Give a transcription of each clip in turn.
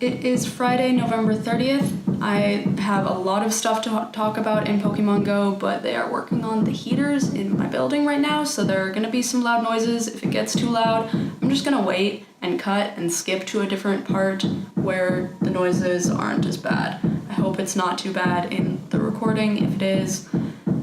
It is Friday, November 30th. I have a lot of stuff to talk about in Pokemon Go, but they are working on the heaters in my building right now, so there are going to be some loud noises. If it gets too loud, I'm just going to wait and cut and skip to a different part where the noises aren't as bad. I hope it's not too bad in the recording. If it is,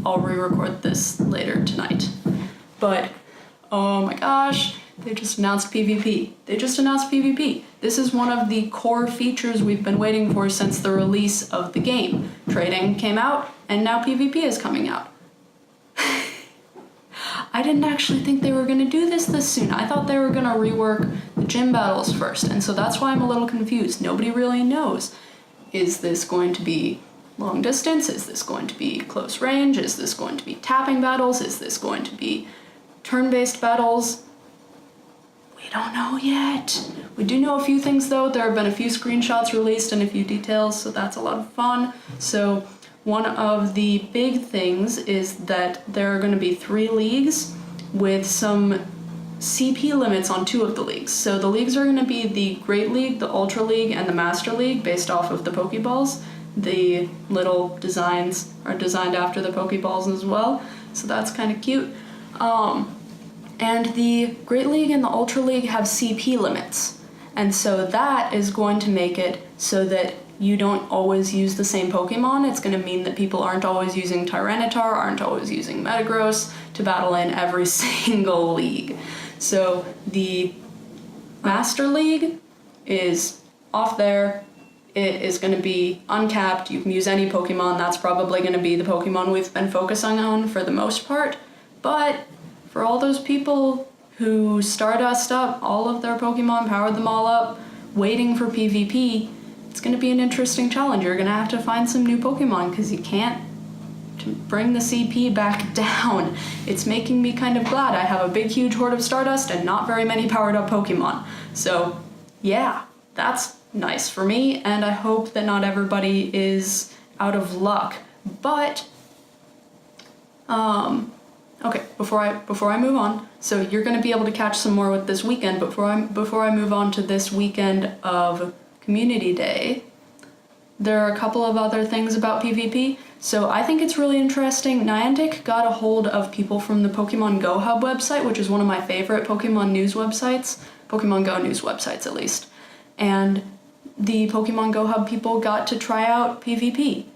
I'll re-record this later tonight. But, oh my gosh, they just announced PvP. This is one of the core features we've been waiting for since the release of the game. Trading came out, and now PvP is coming out. I didn't actually think they were going to do this soon. I thought they were going to rework the gym battles first, and so that's why I'm a little confused. Nobody really knows. Is this going to be long distance? Is this going to be close range? Is this going to be tapping battles? Is this going to be turn-based battles? We don't know yet. We do know a few things though. There have been a few screenshots released and a few details, so that's a lot of fun. So one of the big things is that there are going to be 3 leagues with some CP limits on 2 of the leagues. So the leagues are going to be the Great League, the Ultra League, and the Master League based off of the Pokeballs. The little designs are designed after the Pokeballs as well, so that's kind of cute. And the Great League and the Ultra League have CP limits. And so that is going to make it so that you don't always use the same Pokemon. It's going to mean that people aren't always using Tyranitar, aren't always using Metagross to battle in every single league. So the Master League is off there. It is going to be uncapped. You can use any Pokemon. That's probably going to be the Pokemon we've been focusing on for the most part. But for all those people who Stardust up all of their Pokemon, powered them all up, waiting for PvP, it's going to be an interesting challenge. You're going to have to find some new Pokemon because you can't bring the CP back down. It's making me kind of glad I have a big, huge horde of Stardust and not very many powered up Pokemon. So yeah, that's nice for me, and I hope that not everybody is out of luck. But, okay, before I move on, so you're going to be able to catch some more with this weekend. Before I move on to this weekend of Community Day, there are a couple of other things about PvP. So I think it's really interesting. Niantic got a hold of people from the Pokemon Go Hub website, which is one of my favorite Pokemon news websites, Pokemon Go news websites at least. And the Pokemon Go Hub people got to try out PvP.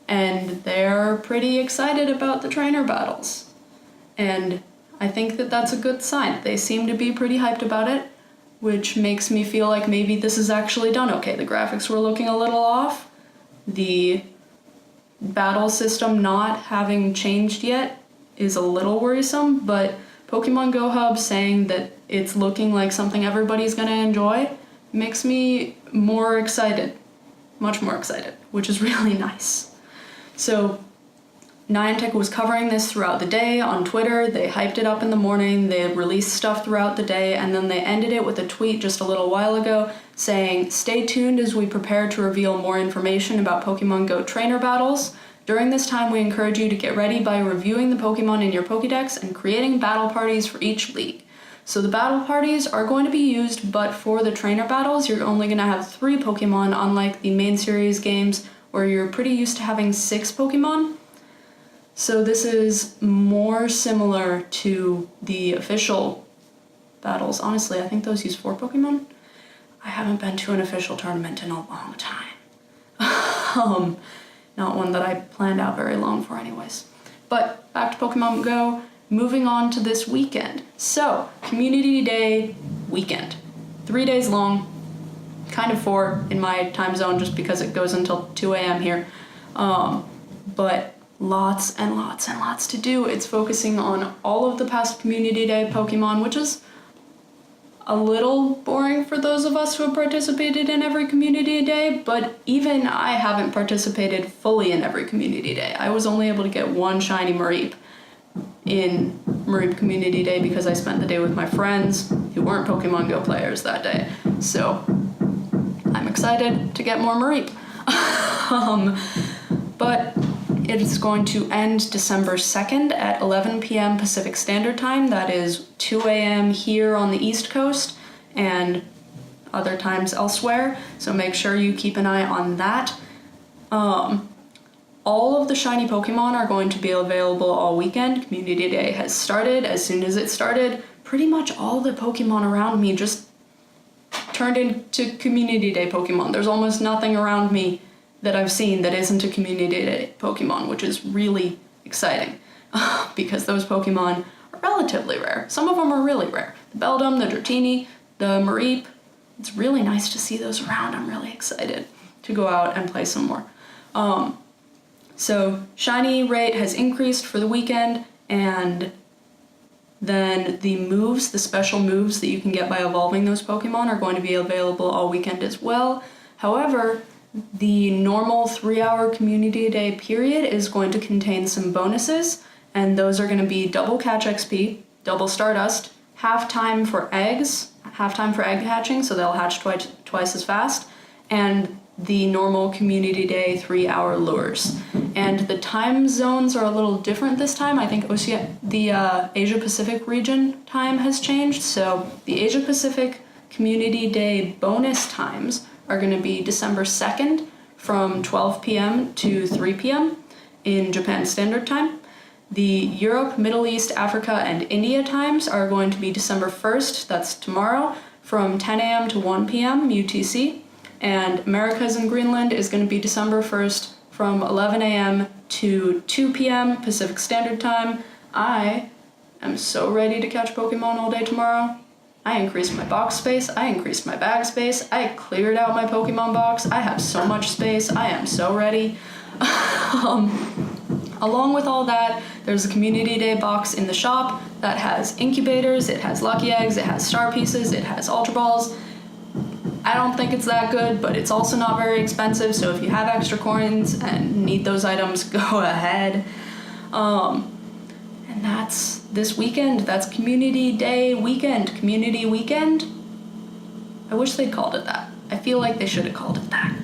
And they're pretty excited about the trainer battles. And I think that that's a good sign. They seem to be pretty hyped about it, which makes me feel like maybe this is actually done okay. The graphics were looking a little off. The battle system not having changed yet is a little worrisome, but Pokemon Go Hub saying that it's looking like something everybody's gonna enjoy makes me more excited, much more excited, which is really nice. So Niantic was covering this throughout the day on Twitter. They hyped it up in the morning, they released stuff throughout the day, and then they ended it with a tweet just a little while ago saying, "Stay tuned as we prepare to reveal more information about Pokemon Go trainer battles. During this time, we encourage you to get ready by reviewing the Pokemon in your Pokédex and creating battle parties for each league." So the battle parties are going to be used, but for the trainer battles, you're only going to have 3 Pokemon, unlike the main series games where you're pretty used to having 6 Pokemon. So this is more similar to the official battles. Honestly, I think those use 4 Pokemon. I haven't been to an official tournament in a long time. Not one that I planned out very long for anyways. But back to Pokemon Go, moving on to this weekend. So, Community Day weekend. 3 days long, kind of 4 in my time zone just because it goes until 2 a.m. here. But lots and lots and lots to do. It's focusing on all of the past Community Day Pokemon, which is a little boring for those of us who have participated in every Community Day, but even I haven't participated fully in every Community Day. I was only able to get 1 shiny Mareep in Mareep Community Day because I spent the day with my friends who weren't Pokemon Go players that day. So I'm excited to get more Mareep. But it is going to end December 2nd at 11 p.m. Pacific Standard Time. That is 2 a.m. here on the East Coast and other times elsewhere, so make sure you keep an eye on that. All of the shiny Pokemon are going to be available all weekend. Community Day has started. As soon as it started, pretty much all the Pokemon around me just turned into Community Day Pokemon. There's almost nothing around me that I've seen that isn't a Community Day Pokemon, which is really exciting because those Pokemon are relatively rare. Some of them are really rare. The Beldum, the Dratini, the Mareep. It's really nice to see those around. I'm really excited to go out and play some more. So shiny rate has increased for the weekend, and then the moves, the special moves that you can get by evolving those Pokemon are going to be available all weekend as well. However, the normal 3-hour Community Day period is going to contain some bonuses, and those are going to be double catch XP, double Stardust, half time for eggs, half time for egg hatching, so they'll hatch twice as fast, and the normal Community Day 3-hour lures. And the time zones are a little different this time. I think the Asia Pacific region time has changed, so the Asia Pacific Community Day bonus times are going to be December 2nd from 12 p.m. to 3 p.m. in Japan Standard Time. The Europe, Middle East, Africa, and India times are going to be December 1st, that's tomorrow, from 10 a.m. to 1 p.m. UTC. And Americas and Greenland is going to be December 1st from 11 a.m. to 2 p.m. Pacific Standard Time. I am so ready to catch Pokemon all day tomorrow. I increased my box space, I increased my bag space, I cleared out my Pokemon box, I have so much space, I am so ready. Along with all that, there's a Community Day box in the shop that has incubators, it has lucky eggs, it has star pieces, it has Ultra Balls. I don't think it's that good, but it's also not very expensive, so if you have extra coins and need those items, go ahead. And that's this weekend. That's Community Day weekend. Community weekend? I wish they'd called it that. I feel like they should have called it that.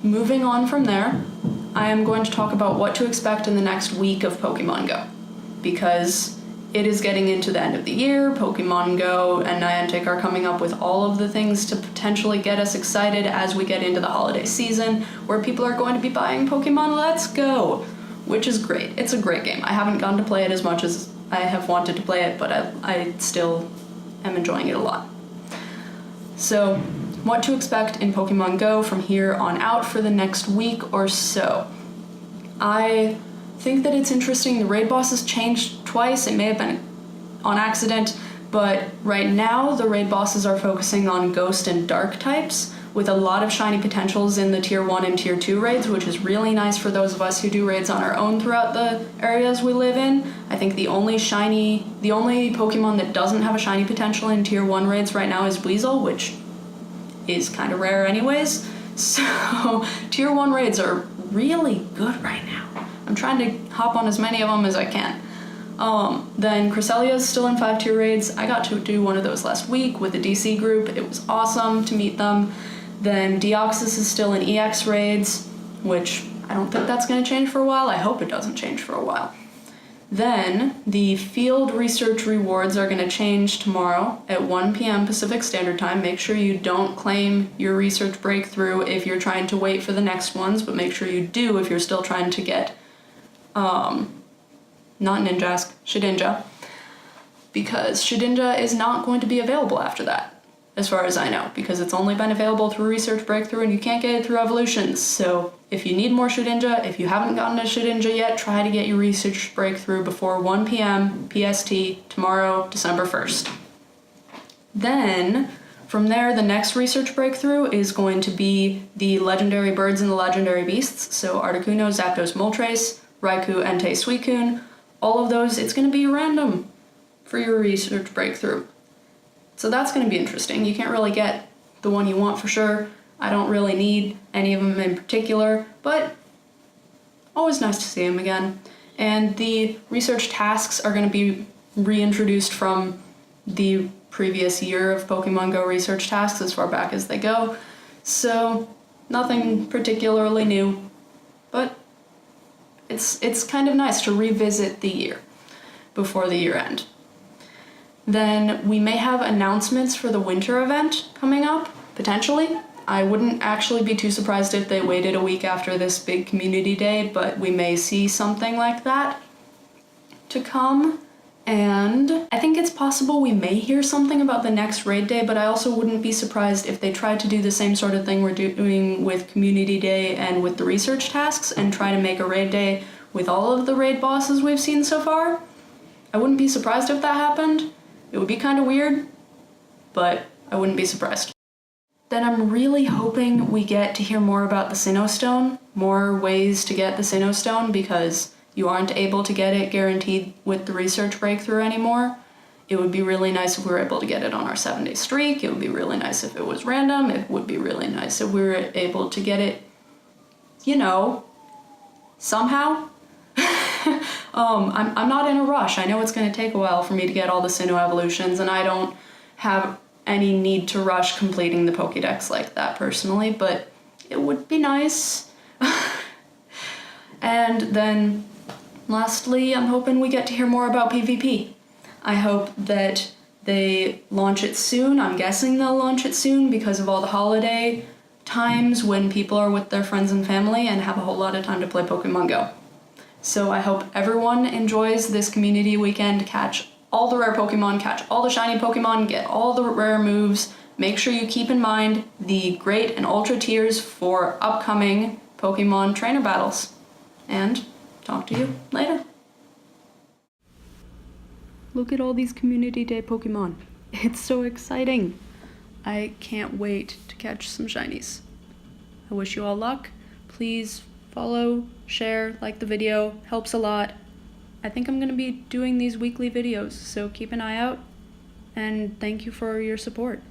Moving on from there, I am going to talk about what to expect in the next week of Pokemon Go, because it is getting into the end of the year. Pokemon Go and Niantic are coming up with all of the things to potentially get us excited as we get into the holiday season, where people are going to be buying Pokemon Let's Go, which is great. It's a great game. I haven't gotten to play it as much as I have wanted to play it, but I still am enjoying it a lot. So, what to expect in Pokemon Go from here on out for the next week or so. I think that it's interesting. The raid bosses changed twice. It may have been on accident, but right now the raid bosses are focusing on ghost and dark types, with a lot of shiny potentials in the tier 1 and tier 2 raids, which is really nice for those of us who do raids on our own throughout the areas we live in. I think the only Pokemon that doesn't have a shiny potential in tier 1 raids right now is Weasel, which is kind of rare anyways. So tier 1 raids are really good right now. I'm trying to hop on as many of them as I can. Then Cresselia is still in 5-tier raids. I got to do one of those last week with the DC group. It was awesome to meet them. Then Deoxys is still in EX raids, which I don't think that's going to change for a while. I hope it doesn't change for a while. Then the field research rewards are going to change tomorrow at 1 p.m. Pacific Standard Time. Make sure you don't claim your research breakthrough if you're trying to wait for the next ones, but make sure you do if you're still trying to get not Ninjask, Shedinja, because Shedinja is not going to be available after that, as far as I know, because it's only been available through Research Breakthrough and you can't get it through Evolutions. So if you need more Shedinja, if you haven't gotten a Shedinja yet, try to get your Research Breakthrough before 1 p.m. PST tomorrow, December 1st. Then, from there, the next Research Breakthrough is going to be the Legendary Birds and the Legendary Beasts, so Articuno, Zapdos, Moltres, Raikou, Entei, Suicune. All of those, it's going to be random for your Research Breakthrough. So that's going to be interesting. You can't really get the one you want for sure. I don't really need any of them in particular, but always nice to see them again. And the research tasks are going to be reintroduced from the previous year of Pokemon Go research tasks as far back as they go. So nothing particularly new, but it's kind of nice to revisit the year before the year end. Then we may have announcements for the winter event coming up. Potentially. I wouldn't actually be too surprised if they waited a week after this big community day, but we may see something like that to come. And I think it's possible we may hear something about the next raid day, but I also wouldn't be surprised if they tried to do the same sort of thing we're doing with community day and with the research tasks and try to make a raid day with all of the raid bosses we've seen so far. I wouldn't be surprised if that happened. It would be kind of weird, but I wouldn't be surprised. Then I'm really hoping we get to hear more about the Sinnoh Stone, more ways to get the Sinnoh Stone, because you aren't able to get it guaranteed with the research breakthrough anymore. It would be really nice if we were able to get it on our 7-day streak. It would be really nice if it was random. It would be really nice if we were able to get it, you know, somehow. I'm not in a rush. I know it's going to take a while for me to get all the Sinnoh evolutions, and I don't have any need to rush completing the Pokédex like that personally, but it would be nice. And then lastly, I'm hoping we get to hear more about PvP. I hope that they launch it soon. I'm guessing they'll launch it soon because of all the holiday times when people are with their friends and family and have a whole lot of time to play Pokémon GO. So I hope everyone enjoys this community weekend, catch all the rare Pokemon, catch all the shiny Pokemon, get all the rare moves. Make sure you keep in mind the Great and Ultra tiers for upcoming Pokemon trainer battles. And talk to you later. Look at all these Community Day Pokemon. It's so exciting. I can't wait to catch some shinies. I wish you all luck. Please follow, share, like the video, helps a lot. I think I'm gonna be doing these weekly videos, so keep an eye out, and thank you for your support.